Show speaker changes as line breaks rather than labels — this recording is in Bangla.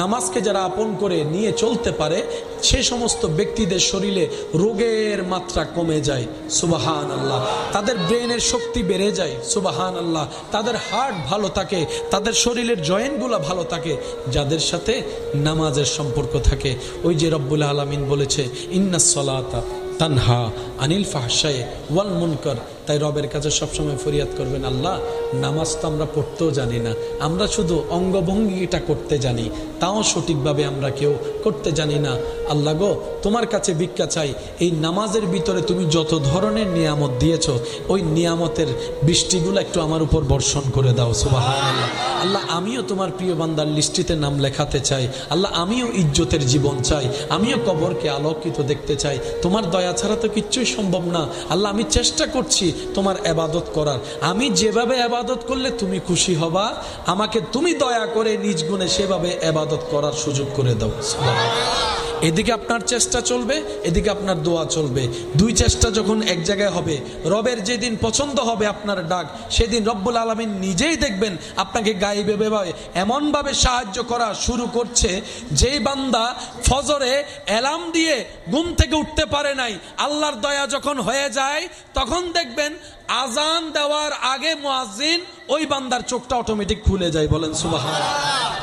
নামাজকে যারা আপন করে নিয়ে চলতে পারে সে সমস্ত ব্যক্তিদের শরীরে রোগের মাত্রা কমে যায়, সুবহানাল্লাহ। তাদের ব্রেনের শক্তি বেড়ে যায়, সুবহানাল্লাহ। তাদের হার্ট ভালো থাকে, তাদের শরীরের জয়েন্টগুলো ভালো থাকে যাদের সাথে নামাজের সম্পর্ক থাকে। ওই যে রব্বুল আলামিন বলেছে ইন্নাস সালাতা তানহা আনিল ফাহশাই ওয়াল মুনকার। তাই রবের কাছে সবসময় ফরিয়াদ করবেন, আল্লাহ নামাজ তো আমরা পড়তেও জানি না, আমরা শুধু অঙ্গভঙ্গিটা করতে জানি, তাও সঠিকভাবে আমরা কেউ করতে জানি না। আল্লাহ গো, তোমার কাছে ভিক্ষা চাই, এই নামাজের ভিতরে তুমি যত ধরনের নিয়ামত দিয়েছ ওই নিয়ামতের বৃষ্টিগুলো একটু আমার উপর বর্ষণ করে দাও, সুবহানাল্লাহ। আল্লাহ আমিও তোমার প্রিয় বান্দার লিস্টিতে নাম লেখাতে চাই। আল্লাহ আমিও ইজ্জতের জীবন চাই, আমিও কবরকে আলোকিত দেখতে চাই। তোমার দয়া ছাড়া তো কিচ্ছুই সম্ভব না। আল্লাহ আমি চেষ্টা করছি তোমার ইবাদত করার, আমি যেভাবে ইবাদত করলে তুমি খুশি হবা আমাকে তুমি দয়া করে নিজ গুণে সেভাবে ইবাদত করার সুযোগ করে দাও, সুবহানাল্লাহ। এদিকে আপনার চেষ্টা চলবে, এদিকে আপনার দোয়া চলবে। দুই চেষ্টা যখন এক জায়গায় হবে, রবের যেদিন পছন্দ হবে আপনার ডাক, সেদিন রব্বুল আলামিন নিজেই দেখবেন আপনাকে গায়েবে এমনভাবে সাহায্য করা শুরু করছে, যেই বান্দা ফজরে অ্যালার্ম দিয়ে ঘুম থেকে উঠতে পারে নাই, আল্লাহর দয়া যখন হয়ে যায় তখন দেখবেন আজান দেওয়ার আগে মুয়াজ্জিন ওই বান্দার চোখটা অটোমেটিক খুলে যায়, বলেন সুবহানাল্লাহ।